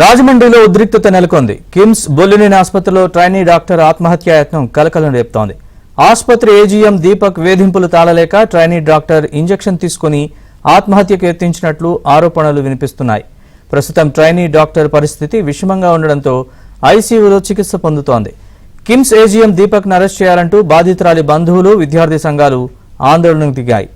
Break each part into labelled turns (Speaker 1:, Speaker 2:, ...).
Speaker 1: రాజమండ్రిలో ఉద్రిక్తత నెలకొంది. కిమ్స్ బొల్లినేని ఆసుపత్రిలో ట్రైనీ డాక్టర్ ఆత్మహత్యాయత్నం కలకలం రేపుతోంది. ఆసుపత్రి ఏజీఎం దీపక్ వేధింపులు తాళలేక ట్రైనీ డాక్టర్ ఇంజెక్షన్ తీసుకుని ఆత్మహత్యకు యత్నించినట్లు ఆరోపణలు వినిపిస్తున్నాయి. ప్రస్తుతం ట్రైనీ డాక్టర్ పరిస్థితి విషమంగా ఉండడంతో ఐసీయూలో చికిత్స పొందుతోంది. కిమ్స్ ఏజీఎం దీపక్ ను అరెస్ట్ చేయాలంటూ బాధితురాలి బంధువులు, విద్యార్థి సంఘాలు ఆందోళనకు దిగాయి.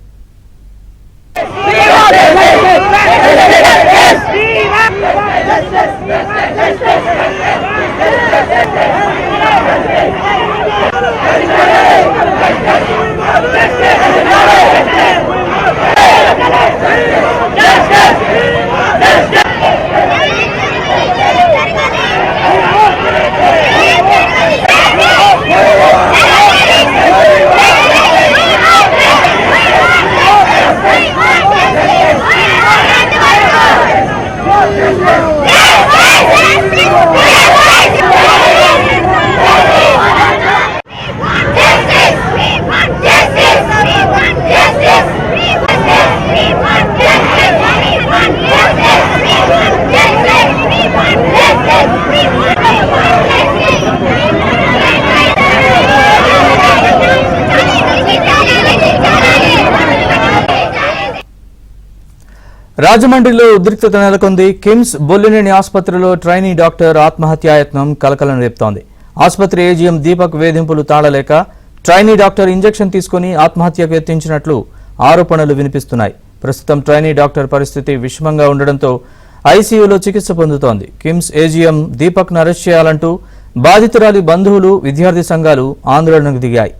Speaker 1: రాజమండ్రిలో ఉద్రిక్తత నెలకొంది. కిమ్స్ బొల్లినేని ఆసుపత్రిలో ట్రైనీ డాక్టర్ ఆత్మహత్యాయత్నం కలకలం రేపుతోంది. ఆసుపత్రి ఏజీఎం దీపక్ వేధింపులు తాళలేక ట్రైనీ డాక్టర్ ఇంజెక్షన్ తీసుకుని ఆత్మహత్యకు యత్నించినట్లు ఆరోపణలు వినిపిస్తున్నాయి. ప్రస్తుతం ట్రైనీ డాక్టర్ పరిస్థితి విషమంగా ఉండడంతో ఐసీయూలో చికిత్స పొందుతోంది. కిమ్స్ ఏజీఎం దీపక్ ను అరెస్ట్ చేయాలంటూ బాధితురాలి బంధువులు, విద్యార్థి సంఘాలు ఆందోళనకు దిగాయి.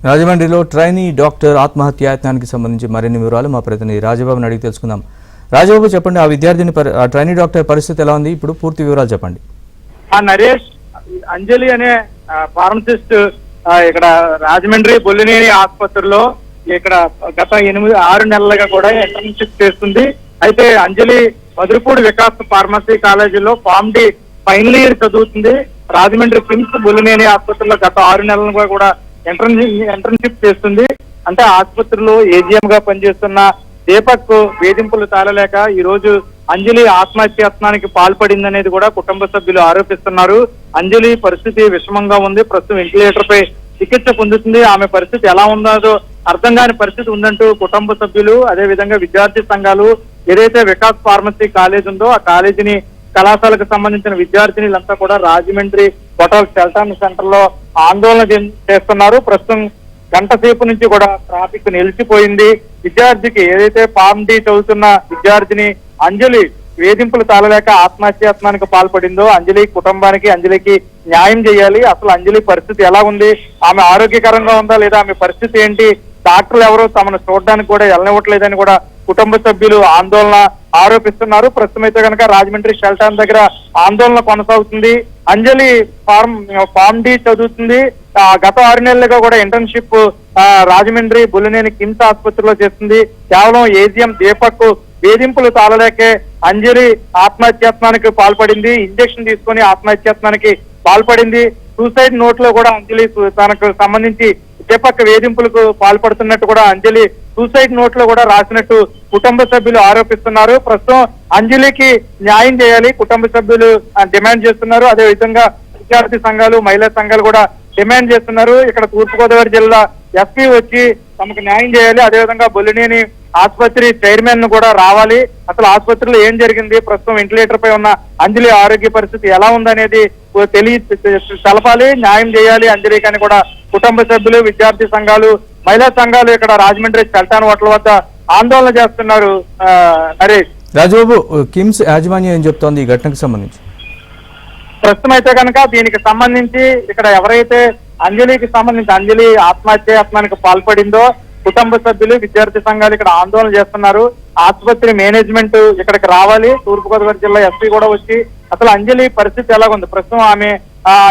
Speaker 1: రాజమండ్రిలో ట్రైనీ డాక్టర్ ఆత్మహత్యాయత్నానికి సంబంధించి మరిన్ని వివరాలు మా ప్రతినిధి రాజబాబుని అడిగి తెలుసుకుందాం. రాజబాబు, చెప్పండి, ఆ విద్యార్థిని ట్రైనీ డాక్టర్ పరిస్థితి ఎలా ఉంది? ఇప్పుడు పూర్తి వివరాలు చెప్పండి.
Speaker 2: నరేష్, అంజలి అనే ఫార్మసిస్ట్ ఇక్కడ రాజమండ్రి బొల్లినేని ఆసుపత్రిలో ఇక్కడ గత 6 నెలలుగా కూడా ఇంటర్న్షిప్ చేస్తుంది. అయితే అంజలి మధురపూడి వికాస్ ఫార్మసీ కాలేజీలో ఫార్మ్ డి ఫైనల్ ఇయర్ చదువుతుంది. రాజమండ్రి కిమ్స్ బొల్లినేని ఆసుపత్రిలో గత 6 నెలలుగా కూడా ఇంటర్న్షిప్ చేస్తుంది. అంటే ఆసుపత్రిలో ఏజీఎం గా పనిచేస్తున్న దీపక్ వేధింపులు తాళలేక ఈ రోజు అంజలి ఆత్మహత్యాయత్నానికి పాల్పడిందనేది కూడా కుటుంబ సభ్యులు ఆరోపిస్తున్నారు. అంజలి పరిస్థితి విషమంగా ఉంది. ప్రస్తుతం వెంటిలేటర్ పై చికిత్స పొందుతుంది. ఆమె పరిస్థితి ఎలా ఉందో అర్థం కాని పరిస్థితి ఉందంటూ కుటుంబ సభ్యులు, అదే విధంగా విద్యార్థి సంఘాలు, ఏదైతే వికాస్ ఫార్మసీ కాలేజ్ ఉందో ఆ కాలేజీని, కళాశాలకు సంబంధించిన విద్యార్థినులంతా కూడా రాజమండ్రి బొటాల్ షెల్టర్ సెంటర్ లో ఆందోళన చేస్తున్నారు. ప్రస్తుతం గంట సేపు నుంచి కూడా ట్రాఫిక్ నిలిచిపోయింది. విద్యార్థికి, ఏదైతే ఫార్మ్ డి చదువుతున్న విద్యార్థిని అంజలి వేధింపులు తాళలేక ఆత్మహత్యాయత్నానికి పాల్పడిందో అంజలి కుటుంబానికి, అంజలికి న్యాయం చేయాలి. అసలు అంజలి పరిస్థితి ఎలా ఉంది, ఆమె ఆరోగ్యకరంగా ఉందా లేదా, ఆమె పరిస్థితి ఏంటి, డాక్టర్లు ఎవరో తమను చూడడానికి కూడా వెళ్ళనివ్వట్లేదని కూడా కుటుంబ సభ్యులు ఆందోళన ఆరోపిస్తున్నారు. ప్రస్తుతం అయితే కనుక రాజమండ్రి షెల్టర్ దగ్గర ఆందోళన కొనసాగుతుంది. అంజలి ఫార్మ్ డి చదువుతుంది. గత 6 నెలలుగా కూడా ఇంటర్న్షిప్ రాజమండ్రి బొల్లినేని కిమ్స్ ఆసుపత్రిలో చేస్తుంది. కేవలం ఏజీఎం దీపక్ వేధింపులు తాళలేకే అంజలి ఆత్మహత్యాయత్నానికి పాల్పడింది. ఇంజెక్షన్ తీసుకొని ఆత్మహత్యాయత్నానికి పాల్పడింది. సూసైడ్ నోట్ లో కూడా అంజలి తనకు సంబంధించి దీపక్ వేధింపులకు పాల్పడుతున్నట్టు కూడా అంజలి సూసైడ్ నోట్ లో కూడా రాసినట్టు కుటుంబ సభ్యులు ఆరోపిస్తున్నారు. ప్రస్తుతం అంజలికి న్యాయం చేయాలి కుటుంబ సభ్యులు డిమాండ్ చేస్తున్నారు. అదే విధంగా విద్యార్థి సంఘాలు, మహిళా సంఘాలు కూడా డిమాండ్ చేస్తున్నారు. ఇక్కడ తూర్పుగోదావరి జిల్లా ఎస్పీ వచ్చి తమకు న్యాయం చేయాలి. అదేవిధంగా బొల్లినేని ఆసుపత్రి చైర్మన్ ను కూడా రావాలి. అసలు ఆసుపత్రిలో ఏం జరిగింది, ప్రస్తుతం వెంటిలేటర్ పై ఉన్న అంజలి ఆరోగ్య పరిస్థితి ఎలా ఉందనేది తెలపాలి, న్యాయం చేయాలి అంజలికి అని కూడా కుటుంబ సభ్యులు, విద్యార్థి సంఘాలు, మహిళా సంఘాలు ఇక్కడ రాజమండ్రి చల్టాన్ హోటల్ వద్ద ఆందోళన చేస్తున్నారు. నరేష్,
Speaker 1: రాజబాబు, కిమ్స్ యాజమాన్యం ఏం చెప్తోంది ఈ ఘటనకు సంబంధించి?
Speaker 2: ప్రస్తుతం అయితే కనుక దీనికి సంబంధించి ఇక్కడ ఎవరైతే అంజలికి సంబంధించి అంజలి ఆత్మహత్యాయత్నానికి పాల్పడిందో కుటుంబ సభ్యులు విద్యార్థి సంఘాలు ఇక్కడ ఆందోళన చేస్తున్నారు. ఆసుపత్రి మేనేజ్మెంట్ ఇక్కడికి రావాలి. తూర్పుగోదావరి జిల్లా ఎస్పీ కూడా వచ్చి అసలు అంజలి పరిస్థితి ఎలా ఉంది, ప్రస్తుతం ఆమె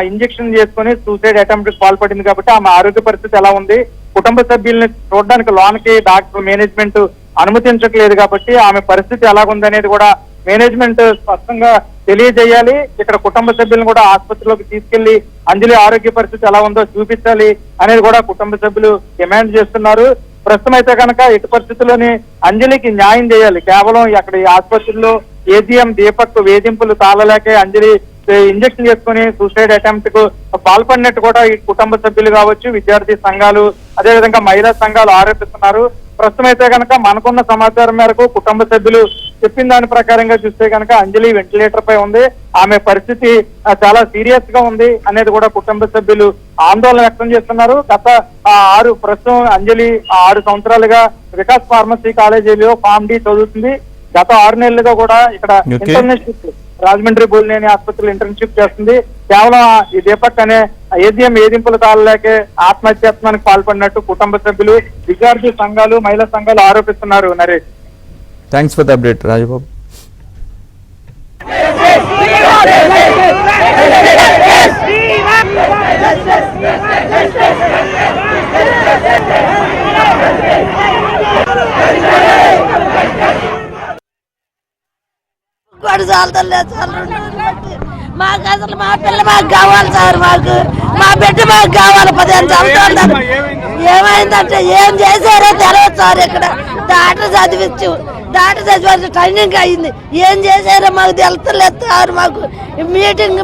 Speaker 2: ఇంజెక్షన్ చేసుకుని సూసైడ్ అటెంప్ట్ కి పాల్పడింది కాబట్టి ఆమె ఆరోగ్య పరిస్థితి ఎలా ఉంది, కుటుంబ సభ్యుల్ని చూడడానికి లోనికి డాక్టర్ మేనేజ్మెంట్ అనుమతించట్లేదు కాబట్టి ఆమె పరిస్థితి ఎలాగుంది అనేది కూడా మేనేజ్మెంట్ స్పష్టంగా తెలియజేయాలి. ఇక్కడ కుటుంబ సభ్యులను కూడా ఆసుపత్రిలోకి తీసుకెళ్లి అంజలి ఆరోగ్య పరిస్థితి ఎలా ఉందో చూపించాలి అనేది కూడా కుటుంబ సభ్యులు డిమాండ్ చేస్తున్నారు. ప్రస్తుతం అయితే కనుక ఎటు పరిస్థితుల్లోని అంజలికి న్యాయం చేయాలి. కేవలం అక్కడ ఈ ఆసుపత్రిలో ఏజీఎం దీపక్ వేధింపులు తాళలేకే అంజలి ఇంజెక్షన్ చేసుకుని సూసైడ్ అటెంప్ట్ కు పాల్పడినట్టు కూడా ఈ కుటుంబ సభ్యులు కావచ్చు, విద్యార్థి సంఘాలు, అదేవిధంగా మహిళా సంఘాలు ఆరోపిస్తున్నారు. ప్రస్తుతం అయితే కనుక మనకున్న సమాచారం మేరకు కుటుంబ సభ్యులు చెప్పిన దాని ప్రకారంగా చూస్తే కనుక అంజలి వెంటిలేటర్ పై ఉంది, ఆమె పరిస్థితి చాలా సీరియస్ గా ఉంది అనేది కూడా కుటుంబ సభ్యులు ఆందోళన వ్యక్తం చేస్తున్నారు. ప్రస్తుతం అంజలి 6 సంవత్సరాలుగా వికాస్ ఫార్మసీ కాలేజీలో ఫార్మ్ డి చదువుతుంది. గత 6 నెలలుగా కూడా ఇక్కడ ఇంటర్న్షిప్ రాజమండ్రి బోలినేని ఆసుపత్రిలో ఇంటర్న్షిప్ చేస్తుంది. కేవలం ఈ దీపక్ అనే ఏజీఎం వేధింపుల తాళలేకే ఆత్మహత్యాత్మానికి పాల్పడినట్టు కుటుంబ సభ్యులు, విద్యార్థి సంఘాలు, మహిళా సంఘాలు ఆరోపిస్తున్నారు. Naresh,
Speaker 1: thanks for the update Rajababu.
Speaker 3: మాకు అసలు మా పిల్ల మాకు కావాలి సార్, మాకు మా బిడ్డ మాకు కావాలి. 15 సంవత్సరాలు ఏమైందంటే ఏం చేశారో తెలియదు సార్. ఇక్కడ డాక్టర్ చదివి ట్రైనింగ్ అయింది, ఏం చేశారో మాకు తెలుస్తలేదు సార్. మాకు మీటింగ్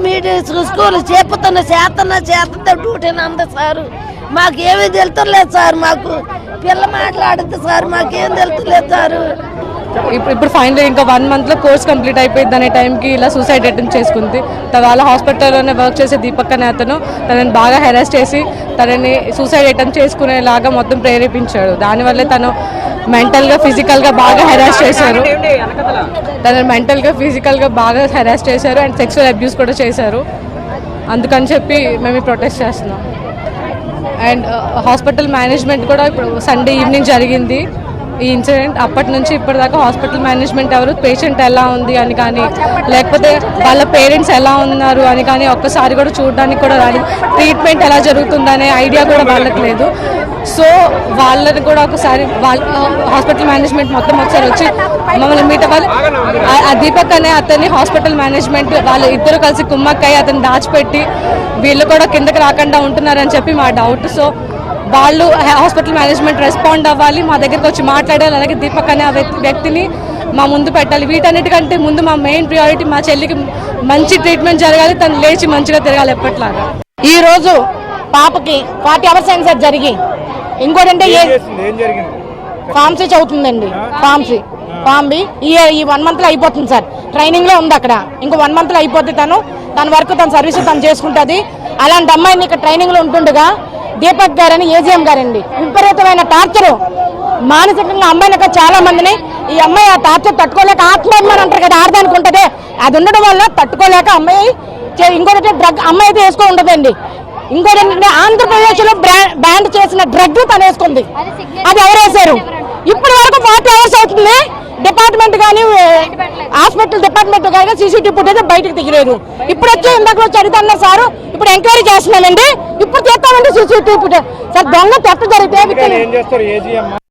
Speaker 3: స్కూల్ చేస్తున్నా డ్యూటీ అంది సార్. మాకేమీ తెలుస్తలేదు సార్. మాకు పిల్ల మాట్లాడుతుంది సార్, మాకేం తెలుస్తలేదు సార్.
Speaker 4: ఇప్పుడు ఫైనల్ ఇంకా 1 month లో కోర్స్ కంప్లీట్ అయిపోయింది అనే టైంకి ఇలా సూసైడ్ అటెంప్ట్ చేసుకుంది. వాళ్ళ హాస్పిటల్లోనే వర్క్ చేసే దీపక్ అనే అతను తనని బాగా హెరాస్ చేసి తనని సూసైడ్ అటెంప్ట్ చేసుకునేలాగా మొత్తం ప్రేరేపించాడు. దానివల్లే తను మెంటల్గా ఫిజికల్గా బాగా హెరాస్ చేశారు. తనని మెంటల్గా ఫిజికల్గా బాగా హెరాస్ చేశారు అండ్ సెక్షువల్ అబ్యూస్ కూడా చేశారు. అందుకని చెప్పి మేము ప్రొటెస్ట్ చేస్తున్నాం. అండ్ హాస్పిటల్ మేనేజ్మెంట్ కూడా ఇప్పుడు సండే ఈవినింగ్ జరిగింది ఈ ఇన్సిడెంట్. అప్పటి నుంచి ఇప్పటిదాకా హాస్పిటల్ మేనేజ్మెంట్ ఎవరు పేషెంట్ ఎలా ఉంది అని కానీ, లేకపోతే వాళ్ళ పేరెంట్స్ ఎలా ఉన్నారు అని కానీ ఒక్కసారి కూడా చూడడానికి కూడా రాలేదు. ట్రీట్మెంట్ ఎలా జరుగుతుందనే ఐడియా కూడా వాళ్ళకి లేదు. సో వాళ్ళని కూడా ఒకసారి హాస్పిటల్ మేనేజ్మెంట్ మొత్తం ఒకసారి వచ్చి మమ్మల్ని మీట్ అవ్వాలి. ఆ దీపక్ అనే అతన్ని హాస్పిటల్ మేనేజ్మెంట్ వాళ్ళు ఇద్దరు కలిసి కుమ్మక్కయ్యి అతను దాచిపెట్టి వీళ్ళు కూడా కిందకి రాకుండా ఉంటున్నారని చెప్పి మా డౌట్. సో వాళ్ళు హాస్పిటల్ మేనేజ్మెంట్ రెస్పాండ్ అవ్వాలి, మా దగ్గరికి వచ్చి మాట్లాడాలి. అలాగే దీపక్ అనే వ్యక్తిని మా ముందు పెట్టాలి. వీటన్నిటికంటే ముందు మా మెయిన్ ప్రియారిటీ మా చెల్లికి మంచి ట్రీట్మెంట్ జరగాలి, తను లేచి మంచిగా తిరగాలి ఎప్పట్లాగా.
Speaker 3: ఈ రోజు పాపకి 40 hours అయింది సార్ జరిగి. ఇంకోటంటే ఫార్మసీ చదువుతుందండి, ఫామ్ బి ఈ 1 month లో అయిపోతుంది సార్. ట్రైనింగ్ లో ఉంది అక్కడ. ఇంకో 1 month లో అయిపోతే తన వర్క్ తన సర్వీస్ తను చేసుకుంటుంది. అలాంటి అమ్మాయిని ఇక్కడ ట్రైనింగ్ లో ఉంటుండగా దీపక్ గారని ఏజీఎం గారండి విపరీతమైన టార్చర్, మానసికంగా అమ్మాయిని చాలా మందిని ఈ అమ్మాయి ఆ టార్చర్ తట్టుకోలేక ఆత్మాభిమానం అంటారు కదా, ఆడదానికి ఉంటుంది, అది ఉండడం వల్ల తట్టుకోలేక అమ్మాయి ఇంకోటి డ్రగ్ అమ్మాయి అయితే వేసుకో ఉండదండి. ఇంకోటి ఏంటంటే ఆంధ్రప్రదేశ్ లో బ్యాన్ చేసిన డ్రగ్ తను వేసుకుంది. అది ఎవరు వేశారు? ఇప్పటి వరకు 40 hours అవుతుంది. డిపార్ట్మెంట్ కానీ హాస్పిటల్ డిపార్ట్మెంట్ కానీ సీసీటీవీ ఫుటేజ్ బయటకు దిగలేదు. ఇప్పుడు వచ్చి ఇందాక వచ్చి అడుగుతున్నారు సార్, ఇప్పుడు ఎంక్వైరీ చేస్తున్నామండి, ఇప్పుడు చేస్తామండి సీసీటీవీ ఫుటేజ్. సార్ దొంగ తెట్ట జరిగితే